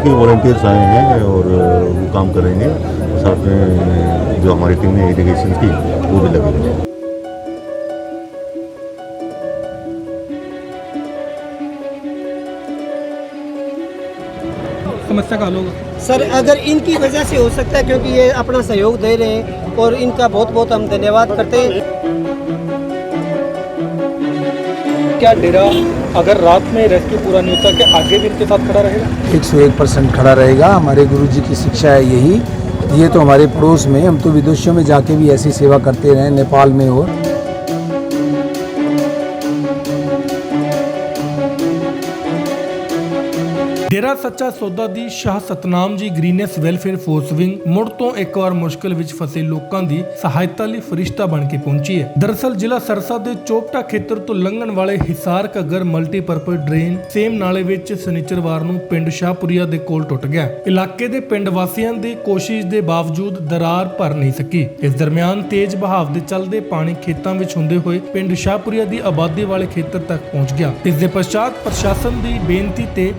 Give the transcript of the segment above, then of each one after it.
देखिए वॉलंटियर्स आए हैं और वो काम करेंगे, साथ में जो हमारी टीम है इरिगेशन की वो भी लगेगी। समस्या का हल होगा सर, अगर इनकी वजह से हो सकता है, क्योंकि ये अपना सहयोग दे रहे हैं और इनका बहुत बहुत हम धन्यवाद करते हैं। क्या डेरा अगर रात में रेस्क्यू पूरा नहीं होता क्या आगे भी इनके साथ खड़ा रहेगा? 101% खड़ा रहेगा। हमारे गुरुजी की शिक्षा है यही। ये तो हमारे पड़ोस में, हम तो विदेशों में जाके भी ऐसी सेवा करते रहे, नेपाल में हो। डेरा सच्चा सौदा ਦੀ ਸ਼ਾਹ ਸਤਨਾਮ ਜੀ ਗ੍ਰੀਨੈਸ ਵੈਲਫੇਅਰ ਫੋਰਸ ਵਿੰਗ ਮੁੜ ਤੋਂ ਇੱਕ ਵਾਰ ਮੁਸ਼ਕਲ ਵਿੱਚ ਫਸੇ ਲੋਕਾਂ ਦੀ ਸਹਾਇਤਾ ਲਈ ਫਰਿਸ਼ਤਾ ਬਣ ਕੇ ਪਹੁੰਚੀ ਹੈ। ਦਰਅਸਲ ਜ਼ਿਲ੍ਹਾ ਸਰਸਾ ਦੇ ਚੋਪਟਾ ਖੇਤਰ ਤੋਂ ਲੰਘਣ ਵਾਲੇ Hisar Ghaggar multipurpose drain same ਨਾਲੇ ਵਿੱਚ ਸ਼ਨੀਚਰਵਾਰ ਨੂੰ ਪਿੰਡ ਸ਼ਾਹਪੁਰੀਆ ਦੇ ਕੋਲ ਟੁੱਟ ਗਿਆ। ਇਲਾਕੇ ਦੇ ਪਿੰਡ ਵਾਸੀਆਂ ਦੀ ਕੋਸ਼ਿਸ਼ ਦੇ ਬਾਵਜੂਦ ਦਰਾਰ ਭਰ ਨਹੀਂ ਸਕੀ। ਇਸ ਦਰਮਿਆਨ ਤੇਜ਼ ਬਹਾਵ ਦੇ ਚੱਲਦੇ ਪਾਣੀ ਖੇਤਾਂ ਵਿੱਚ ਹੁੰਦੇ ਹੋਏ ਪਿੰਡ ਸ਼ਾਹਪੁਰੀਆ ਦੀ ਆਬਾਦੀ ਵਾਲੇ ਖੇਤਰ ਤੱਕ ਪਹੁੰਚ ਗਿਆ। ਇਸ ਦੇ ਪਛਾਤ ਪ੍ਰਸ਼ਾਸਨ ਦੀ ਬੇਨਤੀ ਤੇ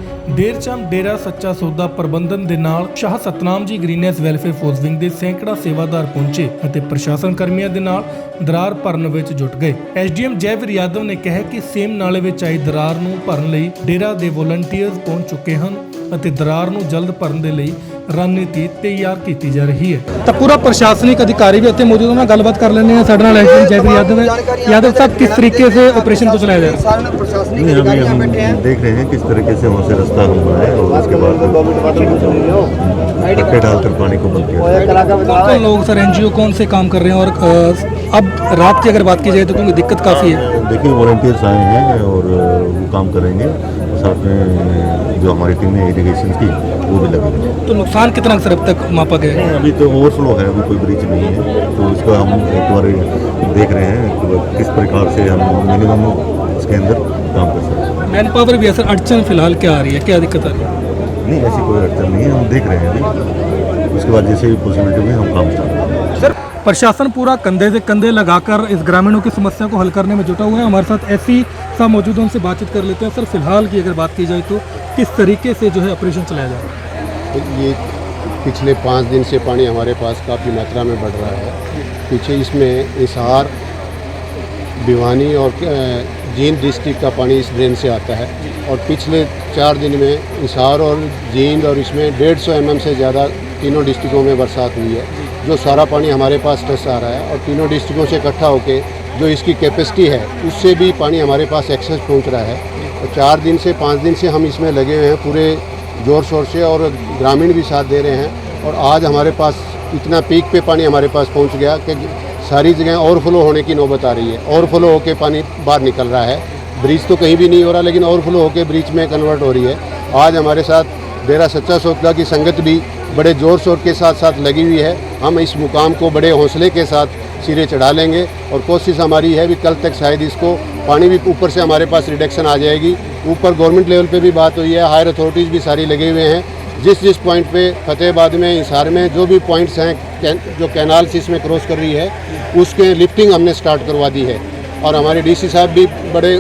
डेरा सच्चा सौदा प्रबंधन ਦੇ ਨਾਲ ਸ਼ਾਹ ਸਤਨਾਮ ਜੀ ਗ੍ਰੀਨੈਸ ਵੈਲਫੇਅਰ ਫੋਰਸ ਵਿੰਗ ਦੇ ਸੈਂਕੜਾ ਸੇਵਾਦਾਰ ਪਹੁੰਚੇ ਅਤੇ ਪ੍ਰਸ਼ਾਸਨ ਕਰਮੀਆਂ ਦੇ ਨਾਲ ਦਰਾਰ ਭਰਨ ਵਿੱਚ ਜੁਟ ਗਏ। ਐਸਡੀਐਮ ਜੈਵੀਰ ਯਾਦਵ ਨੇ ਕਿਹਾ ਕਿ ਸੇਮ ਨਾਲੇ ਵਿੱਚ ਆਈ ਦਰਾਰ ਨੂੰ ਭਰਨ ਲਈ ਡੇਰਾ ਦੇ ਵੋਲੰਟੀਅਰਸ ਪਹੁੰਚ ਚੁੱਕੇ ਹਨ ਅਤੇ ਦਰਾਰ ਨੂੰ ਜਲਦ ਭਰਨ ਦੇ ਲਈ ਰਣਨੀਤੀ ਤਿਆਰ ਕੀਤੀ ਜਾ ਰਹੀ ਹੈ। ਤਾਂ ਪੂਰਾ ਪ੍ਰਸ਼ਾਸनिक अधिकारी भी ਇੱਥੇ ਮੌਜੂਦ ਹਨ, ਗੱਲਬਾਤ ਕਰ ਲੈਂਦੇ ਹਾਂ। ਸਾਡੇ ਨਾਲ ਐਸਡੀਐਮ ਜੈਵੀਰ ਯਾदव है। यादव साहब, किस तरीके से ऑपरेशन को चलाया जा रहा है? हम देख रहे हैं किस तरीके से वहाँ से रास्ता हुआ है और उसके बाद धक्के डालकर पानी को बंद किया। तो लोग सर एनजीओ कौन से काम कर रहे हैं और अब रात की अगर बात की जाए तो क्योंकि दिक्कत काफ़ी है। देखिए वॉलंटियर्स आए हैं और वो काम करेंगे, साथ में जो हमारी टीम है इरिगेशन की वो भी लगेगी। तो नुकसान कितना सर अब तक मापा गया है? अभी तो ओवरफ्लो है, अभी कोई ब्रीच नहीं है, तो इसका हम एक बार देख रहे हैं कि किस प्रकार से हम मिनिमम इसके अंदर काम कर सकते हैं। मैन पावर भी है सर, अड़चन फिलहाल क्या आ रही है, क्या दिक्कत आ रही है? नहीं, ऐसी कोई अड़चन नहीं है, हम देख रहे हैं अभी। उसके बाद जैसे भी पॉसिबिलिटी में हम काम स्टार्ट करेंगे। सर, प्रशासन पूरा कंधे से कंधे लगाकर इस ग्रामीणों की समस्या को हल करने में जुटा हुआ है। हमारे साथ ऐसी साहब मौजूद हैं, उनसे बातचीत कर लेते हैं। सर, फिलहाल की अगर बात की जाए तो किस तरीके से जो है ऑपरेशन चलाया जा रहा है? तो ये पिछले 5 दिन से पानी हमारे पास काफ़ी मात्रा में बढ़ रहा है। पीछे इसमें हिसार, भिवानी और जींद डिस्ट्रिक्ट का पानी इस ड्रेन से आता है और पिछले 4 दिन में हिसार और जींद और इसमें 150 mm से ज़्यादा तीनों डिस्ट्रिक्टों में बरसात हुई है, जो सारा पानी हमारे पास टच आ रहा है और तीनों डिस्ट्रिक्टों से इकट्ठा होकर जो इसकी कैपेसिटी है उससे भी पानी हमारे पास एक्सेस पहुंच रहा है। और 4 दिन से 5 दिन से हम इसमें लगे हुए हैं पूरे ज़ोर शोर से और ग्रामीण भी साथ दे रहे हैं। और आज हमारे पास इतना पीक पे पानी हमारे पास पहुंच गया कि सारी जगह ओवरफ्लो होने की नौबत आ रही है। ओवरफ्लो होकर पानी बाहर निकल रहा है, ब्रिज तो कहीं भी नहीं हो रहा लेकिन ओवरफ्लो होकर ब्रिज में कन्वर्ट हो रही है। आज हमारे साथ डेरा सच्चा सौदा की संगत भी बड़े ज़ोर शोर के साथ साथ लगी हुई है। हम इस मुकाम को बड़े हौसले के साथ सिरे चढ़ा लेंगे और कोशिश हमारी है भी कल तक शायद इसको पानी भी ऊपर से हमारे पास रिडक्शन आ जाएगी। ऊपर गवर्नमेंट लेवल पे भी बात हुई है, हायर अथॉरिटीज़ भी सारी लगे हुए हैं। जिस पॉइंट पे फतेहाबाद में, हिसार में जो भी पॉइंट्स हैं जो कैनाल से इसमें क्रॉस कर रही है उसके लिफ्टिंग हमने स्टार्ट करवा दी है। और हमारे डीसी साहब भी बड़े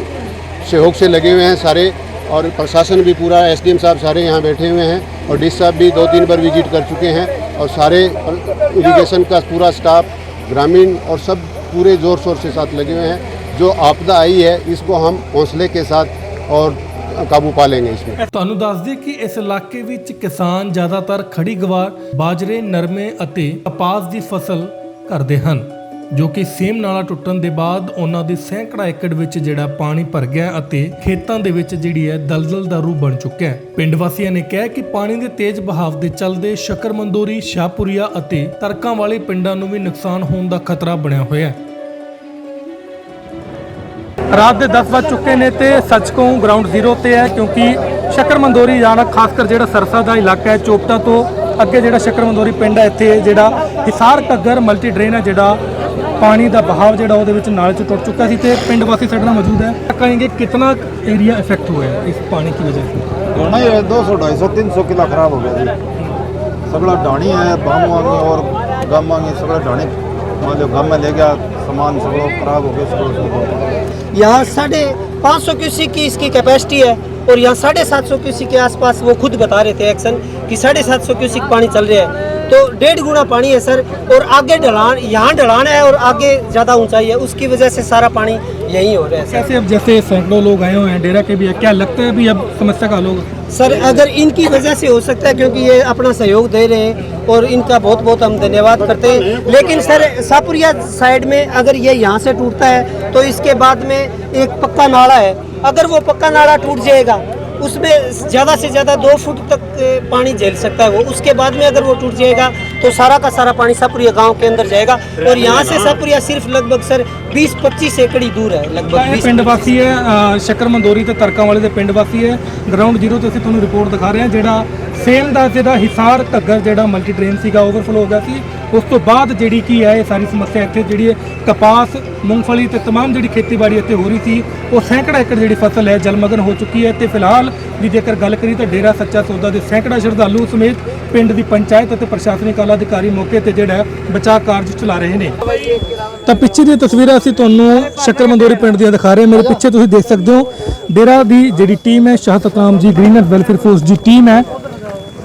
सहयोग से लगे हुए हैं सारे, और प्रशासन भी पूरा, एसडीएम साहब सारे यहाँ बैठे हुए हैं और डीसी साहब भी 2-3 बार विजिट कर चुके हैं। और सारे इरिगेशन का पूरा स्टाफ, ग्रामीण और सब पूरे ज़ोर शोर से साथ लगे हुए हैं। जो आपदा आई है इसको हम हौसले के साथ और काबू पा लेंगे इसमें। ਤੁਹਾਨੂੰ ਦੱਸ ਦਈਏ ਕਿ ਇਸ ਇਲਾਕੇ ਵਿੱਚ ਕਿਸਾਨ ਜ਼ਿਆਦਾਤਰ ਖੜੀ ਗਵਾਰ, ਬਾਜਰੇ, ਨਰਮੇ ਅਤੇ ਕਪਾਸ ਦੀ ਫਸਲ ਕਰਦੇ ਹਨ, ਜੋ ਕਿ ਸੇਮ ਨਾਲਾ ਟੁੱਟਣ ਦੇ ਬਾਅਦ ਉਹਨਾਂ ਦੇ ਸੈਂਕੜਾ ਏਕੜ ਵਿੱਚ ਜਿਹੜਾ ਪਾਣੀ ਭਰ ਗਿਆ ਅਤੇ ਖੇਤਾਂ ਦੇ ਵਿੱਚ ਜਿਹੜੀ ਹੈ ਦਲਦਲ ਦਾ ਰੂਪ ਬਣ ਚੁੱਕਿਆ ਹੈ। ਪਿੰਡ ਵਾਸੀਆਂ ਨੇ ਕਿਹਾ ਕਿ ਪਾਣੀ ਦੇ ਤੇਜ਼ ਬਹਾਵ ਦੇ ਚੱਲਦੇ ਸ਼ਕਰਮੰਦੋਰੀ, ਸ਼ਾਹਪੁਰੀਆ ਅਤੇ ਤਰਕਾਂ ਵਾਲੇ ਪਿੰਡਾਂ ਨੂੰ ਵੀ ਨੁਕਸਾਨ ਹੋਣ ਦਾ ਖਤਰਾ ਬਣਿਆ ਹੋਇਆ ਹੈ। रात के 10 बज चुके ने तो सच कहूँ ग्राउंड जीरो ते है, क्योंकि शक्कर जाना खासकर जो सरसा का इलाका है, चोपटा तो अगे जो शक्कर पिंड है, इतने जो हिसार घग्गर मल्टी ड्रेन है, जो पानी का बहाव जो नाले से टुट चुका है। तो पिंड वासी साढ़े मौजूद है, कहेंगे कितना एरिया इफेक्ट हुआ है इस पानी की वजह से? होना ही है, 200-250-300 किला खराब हो गया जी। सगड़ा ढाणी है, बाम वांगी और गम वांगी सगड़ा ढाणी मान लो गम में ले गया सामान, सगड़ा खराब हो गया। यहाँ 550 क्यूसेक की इसकी कैपेसिटी है और यहाँ 750 क्यूसिक के आसपास वो खुद बता रहे थे एक्शन कि 750 क्यूसिक पानी चल रहा है, तो 1.5 गुना पानी है सर। और आगे ढलान, यहाँ ढलान है और आगे ज़्यादा ऊंचाई है, उसकी वजह से सारा पानी यहीं हो रहा है सर। कैसे अब जैसे सैकड़ों लोग आए हुए हैं, डेरा के भी है, क्या लगता है अभी अब समस्या का हल होगा? सर अगर इनकी वजह से हो सकता है, क्योंकि ये अपना सहयोग दे रहे हैं और इनका बहुत बहुत हम धन्यवाद करते हैं। लेकिन सर शाहपुरिया साइड में अगर ये यहाँ से टूटता है तो इसके बाद में एक पक्का नाला है, अगर वो पक्का नाला टूट जाएगा उसमें ज़्यादा से ज़्यादा 2 फुट तक पानी झेल सकता है वो। उसके बाद में अगर वो टूट जाएगा तो सारा का सारा पानी शाहपुरिया गांव के अंदर जाएगा। और यहाँ से शाहपुरिया सिर्फ लगभग सर 20-25 एकड़ ही दूर है, लगभग 20 ਪਿੰਡ ਵਾਸੀ ਹੈ ਸ਼ੱਕਰ ਮੰਦੋਰੀ ਤੇ ਤਰਕਾਂ ਵਾਲੇ ਦੇ ਪਿੰਡ ਵਾਸੀ ਹੈ। ਗਰਾਊਂਡ ਜ਼ੀਰੋ ਤੇ ਅਸੀਂ ਤੁਹਾਨੂੰ ਰਿਪੋਰਟ ਦਿਖਾ ਰਹੇ ਹਾਂ, ਜਿਹੜਾ ਸੇਮ ਦਾ ਜਿਹੜਾ ਹਿਸਾਰ ਘੱਗਰ ਜਿਹੜਾ ਮਲਟੀ ਡਰੇਨ ਸੀਗਾ ਓਵਰਫਲੋ ਹੋ ਗਿਆ ਸੀ। ਉਸ ਤੋਂ ਬਾਅਦ ਜਿਹੜੀ ਕੀ ਹੈ ਇਹ ਸਾਰੀ ਸਮੱਸਿਆ ਇੱਥੇ ਜਿਹੜੀ ਕਪਾਸ, ਮੂੰਗਫਲੀ ਤੇ तमाम ਜਿਹੜੀ ਖੇਤੀਬਾੜੀ ਇੱਥੇ ਹੋ ਰਹੀ ਸੀ, ਉਹ ਸੈਂਕੜਾ ਏਕੜ ਜਿਹੜੀ ਫਸਲ ਹੈ ਜਲਮਗਨ ਹੋ ਚੁੱਕੀ ਹੈ। ਤੇ ਫਿਲਹਾਲ ਦੀ ਜੇਕਰ ਗੱਲ ਕਰੀ ਤਾਂ ਡੇਰਾ ਸੱਚਾ ਸੌਦਾ ਦੇ ਸੈਂਕੜਾ ਸ਼ਰਧਾਲੂ ਸਮੇਤ ਪਿੰਡ ਦੀ ਪੰਚਾਇਤ ਅਤੇ ਪ੍ਰਸ਼ਾਸਨਿਕ ਆਲਾ ਅਧਿਕਾਰੀ ਮੌਕੇ ਤੇ ਜਿਹੜਾ ਬਚਾਅ ਕਾਰਜ ਚਲਾ ਰਹੇ ਨੇ। ਤਾਂ ਪਿੱਛੇ ਦੀਆਂ ਤਸਵੀਰਾਂ ਅਸੀਂ ਤੁਹਾਨੂੰ ਸ਼ੱਕਰ ਮੰਦੋਰੀ ਪਿੰਡ ਦੀਆਂ ਦਿਖਾ ਰਹੇ ਹਾਂ। ਮੇਰੇ ਪਿੱਛੇ ਤੁਸੀਂ ਦੇਖ ਸਕਦੇ ਹੋ ਡੇਰਾ ਦੀ ਜਿਹੜੀ ਟੀਮ ਹੈ, ਸ਼ਾਹ ਸਤਨਾਮ ਜੀ ਗ੍ਰੀਨਰ ਵੈਲਫੇਅਰ ਫੋਰਸ ਦੀ ਟੀਮ ਹੈ,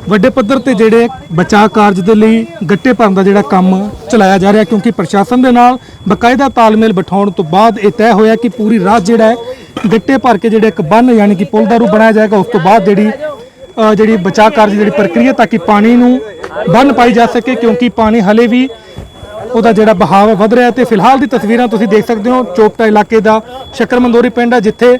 ਵੱਡੇ ਪੱਧਰ ਤੇ ਜਿਹੜੇ ਬਚਾਅ ਕਾਰਜ ਦੇ ਲਈ ਗੱਟੇ ਭਰਨ ਦਾ ਜਿਹੜਾ ਕੰਮ ਚਲਾਇਆ ਜਾ ਰਿਹਾ, ਕਿਉਂਕਿ ਪ੍ਰਸ਼ਾਸਨ ਦੇ ਨਾਲ ਬਕਾਇਦਾ ਤਾਲਮੇਲ ਬਿਠਾਉਣ ਤੋਂ ਬਾਅਦ ਇਹ ਤੈਅ ਹੋਇਆ ਕਿ ਪੂਰੀ ਰਾਤ ਜਿਹੜਾ ਹੈ ਗੱਟੇ ਭਰ ਕੇ ਜਿਹੜਾ ਇੱਕ ਬੰਨ ਯਾਨੀ ਕਿ ਪੁਲ ਦਾ ਰੂਪ ਬਣਾਇਆ ਜਾਏਗਾ। ਉਸ ਤੋਂ ਬਾਅਦ ਜਿਹੜੀ ਬਚਾਅ ਕਾਰਜ ਦੀ ਜਿਹੜੀ ਪ੍ਰਕਿਰਿਆ ਤਾਂ ਕਿ ਪਾਣੀ ਨੂੰ ਬੰਨ ਪਾਈ ਜਾ ਸਕੇ, ਕਿਉਂਕਿ ਪਾਣੀ ਹਲੇ ਵੀ ਉਹਦਾ ਜਿਹੜਾ ਬਹਾਵ ਹੈ ਵੱਧ ਰਿਹਾ ਹੈ। ਤੇ ਫਿਲਹਾਲ ਦੀ ਤਸਵੀਰਾਂ ਤੁਸੀਂ ਦੇਖ ਸਕਦੇ ਹੋ ਚੋਪਟਾ ਇਲਾਕੇ ਦਾ ਸ਼ੱਕਰ ਮੰਦੋਰੀ ਪਿੰਡ ਹੈ, ਜਿੱਥੇ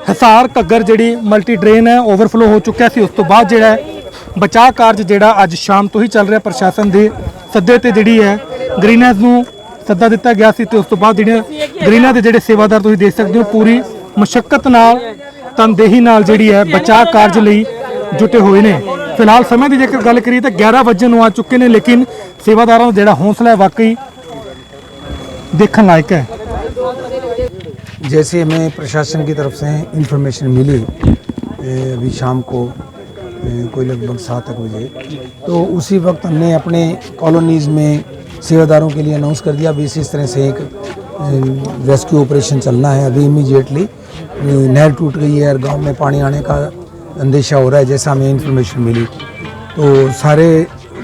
ਹਿਸਾਰ ਘੱਗਰ ਜਿਹੜੀ ਮਲਟੀ ਡਰੇਨ ਹੈ ਓਵਰਫਲੋ ਹੋ ਚੁੱਕਿਆ ਸੀ। ਉਸ ਤੋਂ ਬਾਅਦ ਜਿਹੜਾ ਹੈ ਬਚਾਅ ਕਾਰਜ ਜਿਹੜਾ ਅੱਜ ਸ਼ਾਮ ਤੋਂ ਹੀ ਚੱਲ ਰਿਹਾ। ਪ੍ਰਸ਼ਾਸਨ ਦੇ ਸੱਦੇ ਤੇ ਜਿਹੜੀ ਹੈ ਗ੍ਰੀਨਰਜ਼ ਨੂੰ ਸੱਦਾ ਦਿੱਤਾ ਗਿਆ ਸੀ ਤੇ ਉਸ ਤੋਂ ਬਾਅਦ ਜਿਹੜੇ ਗ੍ਰੀਨਰ ਦੇ ਜਿਹੜੇ ਸੇਵਾਦਾਰ ਤੁਸੀਂ ਦੇਖ ਸਕਦੇ ਹੋ ਪੂਰੀ ਮੁਸ਼ੱਕਤ ਨਾਲ, ਤਨਦੇਹੀ ਨਾਲ ਜਿਹੜੀ ਹੈ ਬਚਾਅ ਕਾਰਜ ਲਈ ਜੁਟੇ ਹੋਏ ਨੇ। ਫਿਲਹਾਲ ਸਮੇਂ ਦੀ ਜੇਕਰ ਗੱਲ ਕਰੀਏ ਤਾਂ 11 ਵਜੇ ਨੂੰ ਆ ਚੁੱਕੇ ਨੇ, ਲੇਕਿਨ ਸੇਵਾਦਾਰਾਂ ਦਾ ਜਿਹੜਾ ਹੌਸਲਾ ਹੈ ਵਾਕਈ देखने लायक है। जैसे हमें प्रशासन की तरफ से इंफॉर्मेशन मिली अभी शाम को कोई लगभग 7 बजे, तो उसी वक्त हमने अपने कॉलोनीज़ में सेवादारों के लिए अनाउंस कर दिया। अभी इस तरह से एक रेस्क्यू ऑपरेशन चलना है। अभी इमीडिएटली नहर टूट गई है और गांव में पानी आने का अंदेशा हो रहा है, जैसा हमें इंफॉर्मेशन मिली। तो सारे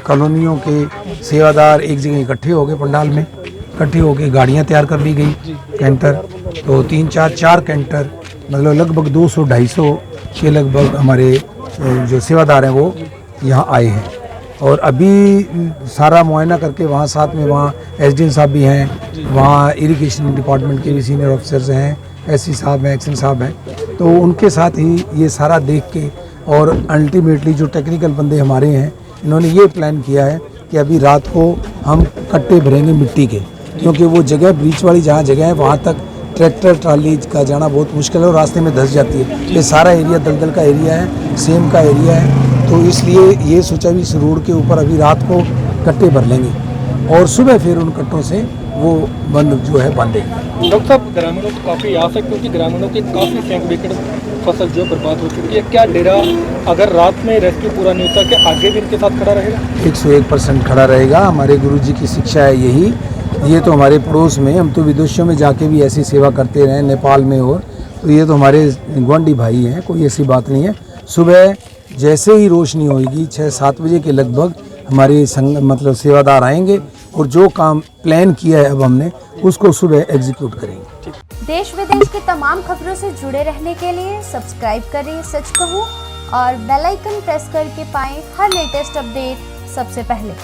कॉलोनियों के सेवादार एक जगह इकट्ठे हो गए, पंडाल में इकट्ठे होकर गाड़ियां तैयार कर ली गई, कैंटर, तो 3-4 कैंटर, मतलब लगभग 200-250 के लगभग हमारे जो सेवादार हैं वो यहाँ आए हैं। और अभी सारा मुआयना करके वहाँ साथ में वहाँ एसडीएम साहब भी हैं, वहाँ इरिगेशन डिपार्टमेंट के भी सीनियर ऑफिसर्स हैं, एससी साहब हैं, एक्शन साहब हैं, तो उनके साथ ही ये सारा देख के और अल्टीमेटली जो टेक्निकल बंदे हमारे हैं इन्होंने ये प्लान किया है कि अभी रात को हम कट्टे भरेंगे मिट्टी के, क्योंकि वो जगह ब्रीच वाली जहाँ जगह है वहाँ तक ट्रैक्टर ट्राली का जाना बहुत मुश्किल है और रास्ते में धंस जाती है। ये सारा एरिया दलदल का एरिया है, सेम का एरिया है, तो इसलिए ये सोचा भी इस रोड के ऊपर अभी रात को कट्टे भर लेंगे और सुबह फिर उन कट्टों से वो बंद जो है बांधेंगे। डॉक्टर साहब, ग्रामीणों को काफ़ी आस है क्योंकि ग्रामीणों की काफ़ी सैकड़ों एकड़ फसल जो बर्बाद हो चुकी है। क्या डेरा अगर रात में रेस्क्यू पूरा नहीं होता क्या आगे भी इनके साथ खड़ा रहेगा? 101% खड़ा रहेगा। हमारे गुरुजी की शिक्षा है यही। ये तो हमारे पड़ोस में, हम तो विदेशों में जाके भी ऐसी सेवा करते रहे, नेपाल में, और तो ये तो हमारे गुआंढी भाई हैं, कोई ऐसी बात नहीं है। सुबह जैसे ही रोशनी होगी 6-7 बजे के लगभग हमारे संग मतलब सेवादार आएंगे और जो काम प्लान किया है अब हमने उसको सुबह एग्जीक्यूट करेंगे। देश विदेश की तमाम खबरों से जुड़े रहने के लिए सब्सक्राइब करें सच कहूं और बेल आइकन प्रेस करके पाएं हर लेटेस्ट अपडेट सबसे पहले।